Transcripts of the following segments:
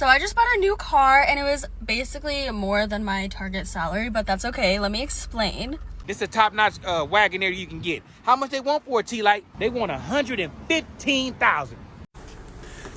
So I just bought a new car and it was basically more than my target salary, but that's okay. Let me explain. This is a top-notch Wagoneer you can get. How much they want for a T-Light? They want $115,000.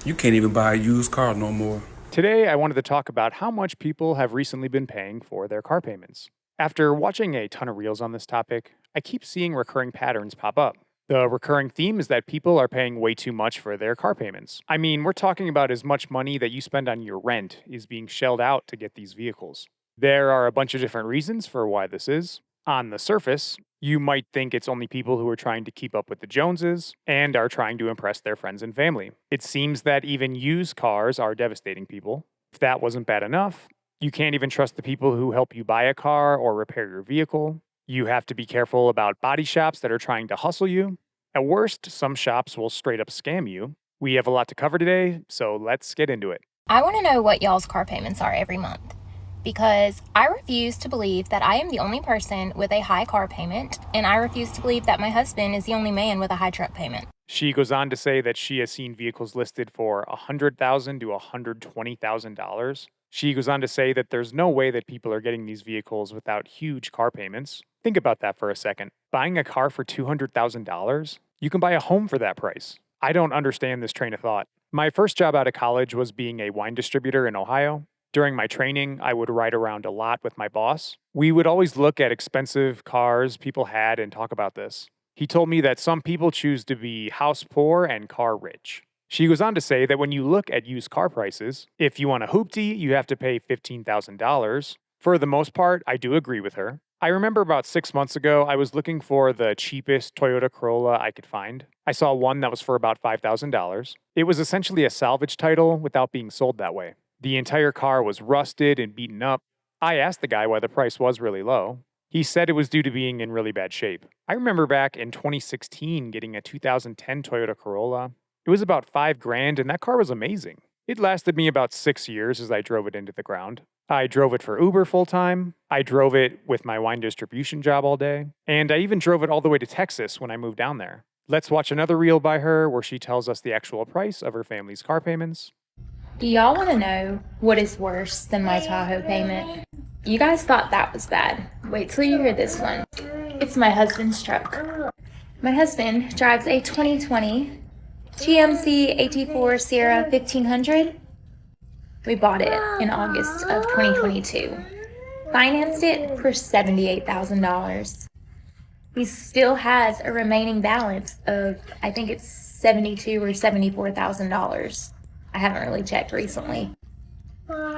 You can't even buy a used car no more. Today, I wanted to talk about how much people have recently been paying for their car payments. After watching a ton of reels on this topic, I keep seeing recurring patterns pop up. The recurring theme is that people are paying way too much for their car payments. I mean, we're talking about as much money that you spend on your rent is being shelled out to get these vehicles. There are a bunch of different reasons for why this is. On the surface, you might think it's only people who are trying to keep up with the Joneses and are trying to impress their friends and family. It seems that even used cars are devastating people. If that wasn't bad enough, you can't even trust the people who help you buy a car or repair your vehicle. You have to be careful about body shops that are trying to hustle you. At worst, some shops will straight up scam you. We have a lot to cover today, so let's get into it. I want to know what y'all's car payments are every month, because I refuse to believe that I am the only person with a high car payment, and I refuse to believe that my husband is the only man with a high truck payment. She goes on to say that she has seen vehicles listed for $100,000 to $120,000. She goes on to say that there's no way that people are getting these vehicles without huge car payments. Think about that for a second. Buying a car for $200,000? You can buy a home for that price. I don't understand this train of thought. My first job out of college was being a wine distributor in Ohio. During my training, I would ride around a lot with my boss. We would always look at expensive cars people had and talk about this. He told me that some people choose to be house poor and car rich. She goes on to say that when you look at used car prices, if you want a hoopty, you have to pay $15,000. For the most part, I do agree with her. I remember about 6 months ago, I was looking for the cheapest Toyota Corolla I could find. I saw one that was for about $5,000. It was essentially a salvage title without being sold that way. The entire car was rusted and beaten up. I asked the guy why the price was really low. He said it was due to being in really bad shape. I remember back in 2016 getting a 2010 Toyota Corolla. It was about $5,000 and that car was amazing. It lasted me about 6 years as I drove it into the ground. I drove it for Uber full time. I drove it with my wine distribution job all day. And I even drove it all the way to Texas when I moved down there. Let's watch another reel by her where she tells us the actual price of her family's car payments. Do y'all want to know what is worse than my Tahoe payment? You guys thought that was bad. Wait till you hear this one. It's my husband's truck. My husband drives a 2020 GMC AT4 Sierra 1500. We bought it in August of 2022. Financed it for $78,000. He still has a remaining balance of, I think it's $72,000 or $74,000. I haven't really checked recently.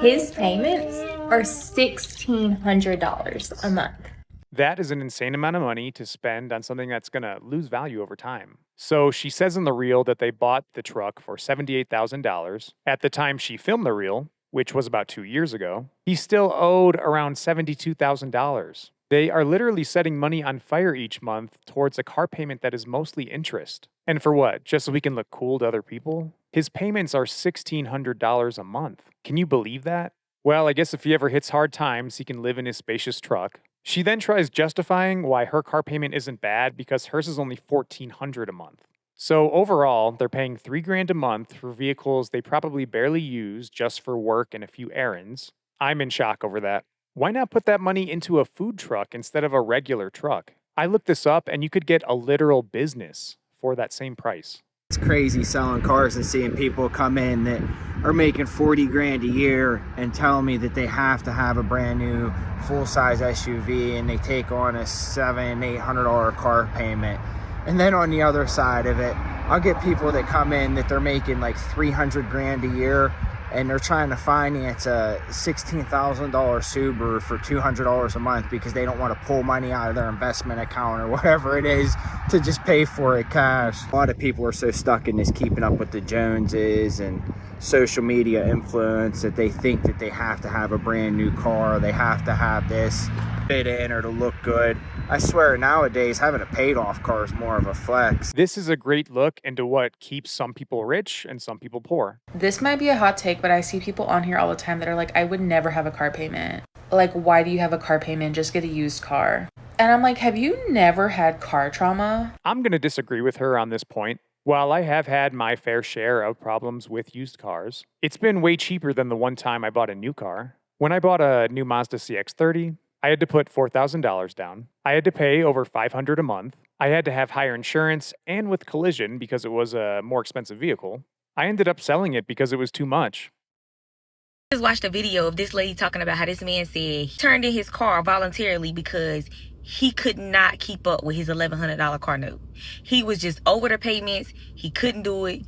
His payments are $1,600 a month. That is an insane amount of money to spend on something that's going to lose value over time. So she says in the reel that they bought the truck for $78,000. At the time she filmed the reel, which was about 2 years ago, he still owed around $72,000. They are literally setting money on fire each month towards a car payment that is mostly interest. And for what? Just so we can look cool to other people? His payments are $1,600 a month. Can you believe that? Well, I guess if he ever hits hard times, he can live in his spacious truck. She then tries justifying why her car payment isn't bad because hers is only $1,400 a month. So overall, they're paying $3,000 a month for vehicles they probably barely use just for work and a few errands. I'm in shock over that. Why not put that money into a food truck instead of a regular truck? I looked this up and you could get a literal business for that same price. It's crazy selling cars and seeing people come in that are making $40,000 a year and telling me that they have to have a brand new full-size SUV and they take on a $700-800 car payment. And then on the other side of it, I'll get people that come in that they're making like $300,000 a year and they're trying to finance a $16,000 Subaru for $200 a month because they don't want to pull money out of their investment account or whatever it is to just pay for it cash. A lot of people are so stuck in this keeping up with the Joneses and social media influence that they think that they have to have a brand new car, they have to have this fit in or to look good. I swear nowadays having a paid off car is more of a flex. This is a great look into what keeps some people rich and some people poor. This might be a hot take, but I see people on here all the time that are like, I would never have a car payment. Like, why do you have a car payment? Just get a used car. And I'm like, have you never had car trauma? I'm going to disagree with her on this point. While I have had my fair share of problems with used cars, it's been way cheaper than the one time I bought a new car. When I bought a new Mazda CX-30, I had to put $4,000 down. I had to pay over $500 a month. I had to have higher insurance and with collision because it was a more expensive vehicle. I ended up selling it because it was too much. Just watched a video of this lady talking about how this man said he turned in his car voluntarily because he could not keep up with his $1,100 car note. He was just over the payments. He couldn't do it.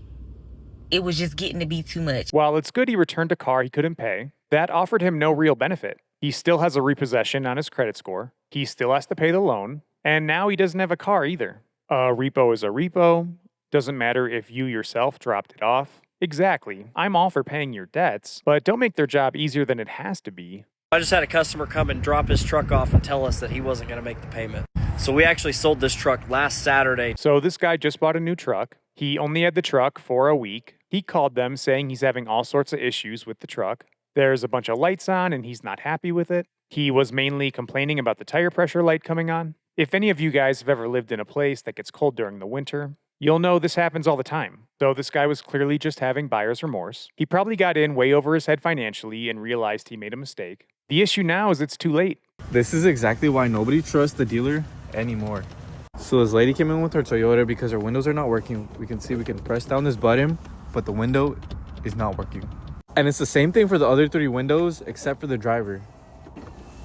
It was just getting to be too much. While it's good he returned a car he couldn't pay, that offered him no real benefit. He still has a repossession on his credit score. He still has to pay the loan. And now he doesn't have a car either. A repo is a repo. Doesn't matter if you yourself dropped it off. Exactly. I'm all for paying your debts, but don't make their job easier than it has to be. I just had a customer come and drop his truck off and tell us that he wasn't going to make the payment. So we actually sold this truck last Saturday. So this guy just bought a new truck. He only had the truck for a week. He called them saying he's having all sorts of issues with the truck. There's a bunch of lights on and he's not happy with it. He was mainly complaining about the tire pressure light coming on. If any of you guys have ever lived in a place that gets cold during the winter, you'll know this happens all the time. So this guy was clearly just having buyer's remorse. He probably got in way over his head financially and realized he made a mistake. The issue now is it's too late. This is exactly why nobody trusts the dealer anymore. So this lady came in with her Toyota because her windows are not working. We can see we can press down this button, but the window is not working. And it's the same thing for the other 3 windows except for the driver.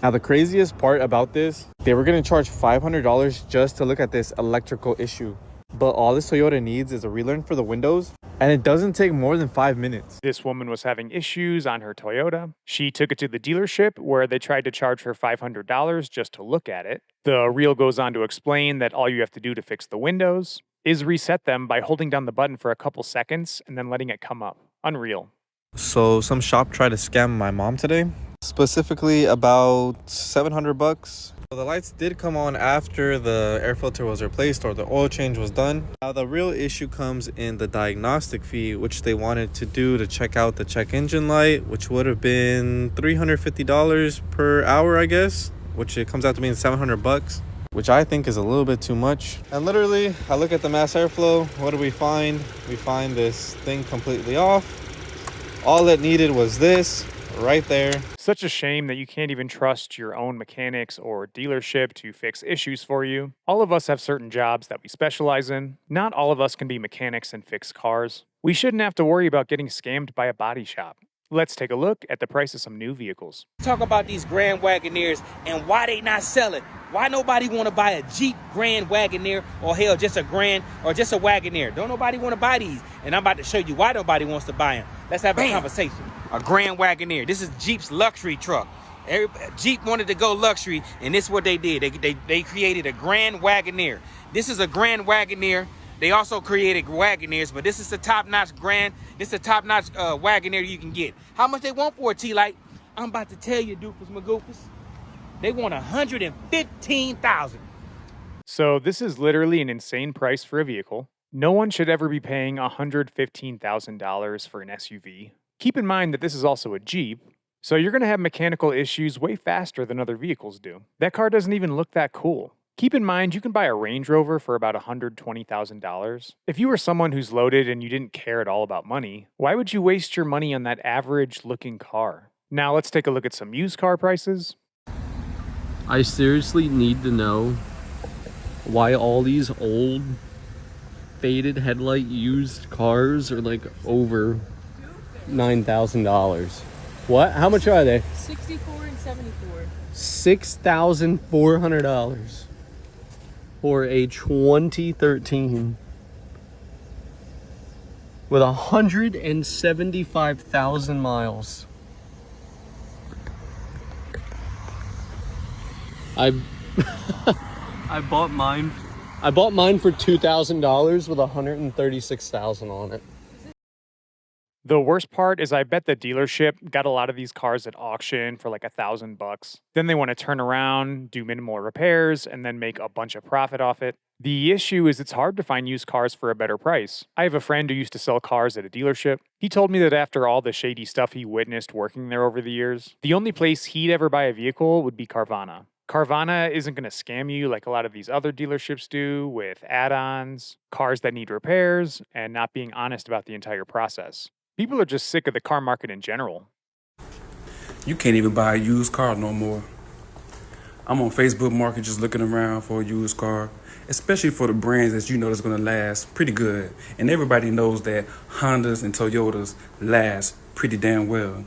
Now the craziest part about this, they were going to charge $500 just to look at this electrical issue. But all this Toyota needs is a relearn for the windows, and it doesn't take more than 5 minutes. This woman was having issues on her Toyota. She took it to the dealership where they tried to charge her $500 just to look at it. The reel goes on to explain that all you have to do to fix the windows is reset them by holding down the button for a couple seconds and then letting it come up. Unreal. So some shop tried to scam my mom today, specifically about $700. So the lights did come on after the air filter was replaced or the oil change was done. Now the real issue comes in the diagnostic fee, which they wanted to do to check out the check engine light, which would have been $350 per hour, I guess, which it comes out to being $700, which I think is a little bit too much. And literally, I look at the mass airflow. What do we find? We find this thing completely off. All it needed was this right there. Such a shame that you can't even trust your own mechanics or dealership to fix issues for you. All of us have certain jobs that we specialize in. Not all of us can be mechanics and fix cars. We shouldn't have to worry about getting scammed by a body shop. Let's take a look at the price of some new vehicles. Talk about these Grand Wagoneers and why they not selling. Why nobody want to buy a Jeep Grand Wagoneer or hell, just a Grand or just a Wagoneer? Don't nobody want to buy these. And I'm about to show you why nobody wants to buy them. Let's have a conversation. A Grand Wagoneer. This is Jeep's luxury truck. Jeep wanted to go luxury, and this is what they did. They created a Grand Wagoneer. This is a Grand Wagoneer. They also created Wagoneers, but this is the top-notch this is the top-notch Wagoneer you can get. How much they want for a T-Light? I'm about to tell you, doofus magoofus. They want $115,000. So this is literally an insane price for a vehicle. No one should ever be paying $115,000 for an SUV. Keep in mind that this is also a Jeep, so you're going to have mechanical issues way faster than other vehicles do. That car doesn't even look that cool. Keep in mind, you can buy a Range Rover for about $120,000. If you were someone who's loaded and you didn't care at all about money, why would you waste your money on that average-looking car? Now let's take a look at some used car prices. I seriously need to know why all these old, faded headlight used cars are like over $9,000. What? How much are they? 64 and 74. $6,400 for a 2013 with 175,000 miles. I bought mine for $2,000 with 136,000 on it. The worst part is I bet the dealership got a lot of these cars at auction for like $1,000. Then they want to turn around, do minimal repairs, and then make a bunch of profit off it. The issue is it's hard to find used cars for a better price. I have a friend who used to sell cars at a dealership. He told me that after all the shady stuff he witnessed working there over the years, the only place he'd ever buy a vehicle would be Carvana. Carvana isn't going to scam you like a lot of these other dealerships do with add-ons, cars that need repairs, and not being honest about the entire process. People are just sick of the car market in general. You can't even buy a used car no more. I'm on Facebook Market just looking around for a used car, especially for the brands that you know that's going to last pretty good. And everybody knows that Hondas and Toyotas last pretty damn well.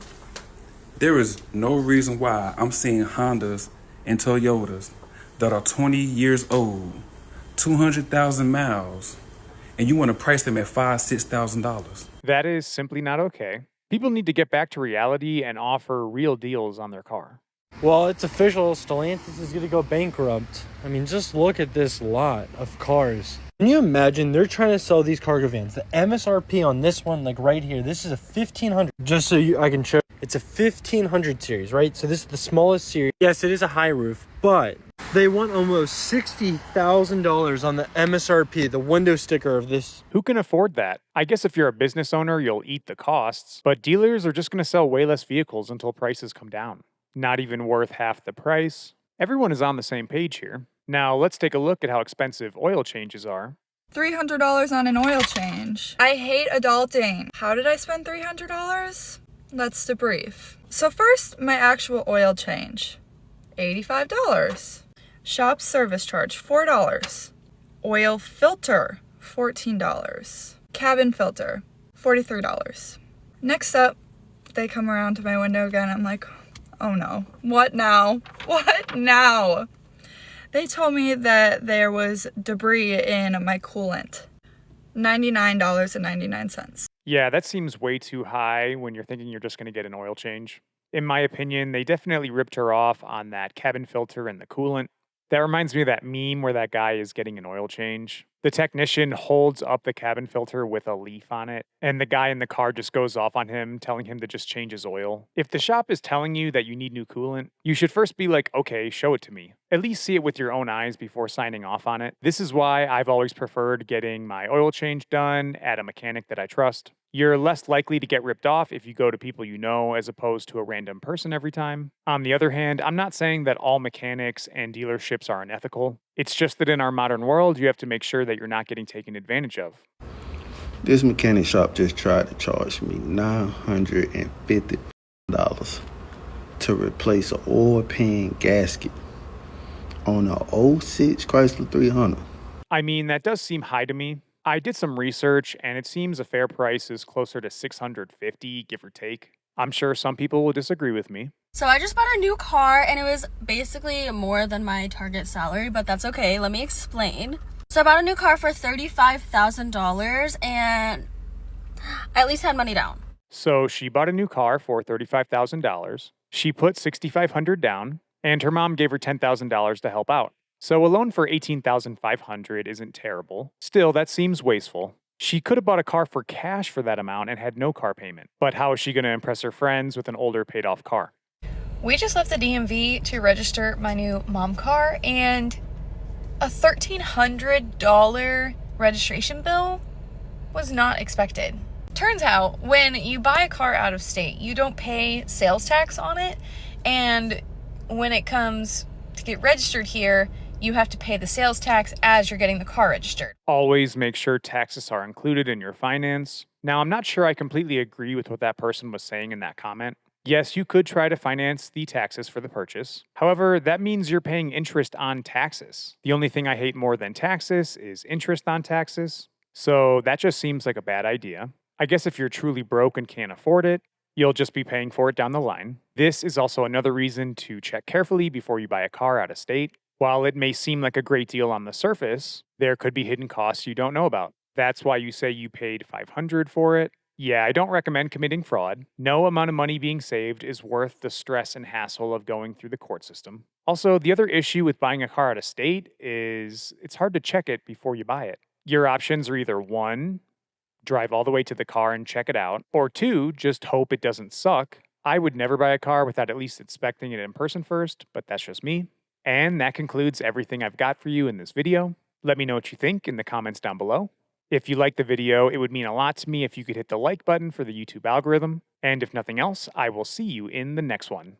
There is no reason why I'm seeing Hondas and Toyotas that are 20 years old, 200,000 miles, and you want to price them at $5,000, $6,000. That is simply not okay. People need to get back to reality and offer real deals on their car. Well, it's official. Stellantis is going to go bankrupt. I mean, just look at this lot of cars. Can you imagine they're trying to sell these cargo vans? The MSRP on this one, like right here, this is a 1500. Just so I can show, it's a 1500 series, right? So this is the smallest series. Yes, it is a high roof, but they want almost $60,000 on the MSRP, the window sticker of this. Who can afford that? I guess if you're a business owner, you'll eat the costs, but dealers are just going to sell way less vehicles until prices come down. Not even worth half the price. Everyone is on the same page here. Now let's take a look at how expensive oil changes are. $300 on an oil change. I hate adulting. How did I spend $300? Let's debrief. So first, my actual oil change. $85. Shop service charge, $4. Oil filter, $14. Cabin filter, $43. Next up, they come around to my window again. I'm like, oh no, what now? What now? They told me that there was debris in my coolant. $99.99. Yeah, that seems way too high when you're thinking you're just going to get an oil change. In my opinion, they definitely ripped her off on that cabin filter and the coolant. That reminds me of that meme where that guy is getting an oil change. The technician holds up the cabin filter with a leaf on it, and the guy in the car just goes off on him, telling him to just change his oil. If the shop is telling you that you need new coolant, you should first be like, okay, show it to me. At least see it with your own eyes before signing off on it. This is why I've always preferred getting my oil change done at a mechanic that I trust. You're less likely to get ripped off if you go to people you know as opposed to a random person every time. On the other hand, I'm not saying that all mechanics and dealerships are unethical. It's just that in our modern world, you have to make sure that you're not getting taken advantage of. This mechanic shop just tried to charge me $950 to replace an oil pan gasket on a '06 Chrysler 300. I mean, that does seem high to me. I did some research, and it seems a fair price is closer to $650, give or take. I'm sure some people will disagree with me. So I just bought a new car, and it was basically more than my target salary, but that's okay. Let me explain. So I bought a new car for $35,000, and I at least had money down. So she bought a new car for $35,000. She put $6,500 down, and her mom gave her $10,000 to help out. So a loan for $18,500 isn't terrible. Still, that seems wasteful. She could have bought a car for cash for that amount and had no car payment. But how is she going to impress her friends with an older paid-off car? We just left the DMV to register my new mom car, and a $1,300 registration bill was not expected. Turns out, when you buy a car out of state, you don't pay sales tax on it, and when it comes to get registered here, you have to pay the sales tax as you're getting the car registered. Always make sure taxes are included in your finance. Now, I'm not sure I completely agree with what that person was saying in that comment. Yes, you could try to finance the taxes for the purchase. However, that means you're paying interest on taxes. The only thing I hate more than taxes is interest on taxes. So that just seems like a bad idea. I guess if you're truly broke and can't afford it, you'll just be paying for it down the line. This is also another reason to check carefully before you buy a car out of state. While it may seem like a great deal on the surface, there could be hidden costs you don't know about. That's why you say you paid $500 for it. Yeah, I don't recommend committing fraud. No amount of money being saved is worth the stress and hassle of going through the court system. Also, the other issue with buying a car out of state is it's hard to check it before you buy it. Your options are either 1, drive all the way to the car and check it out, or 2, just hope it doesn't suck. I would never buy a car without at least inspecting it in person first, but that's just me. And that concludes everything I've got for you in this video. Let me know what you think in the comments down below. If you liked the video, it would mean a lot to me if you could hit the like button for the YouTube algorithm. And if nothing else, I will see you in the next one.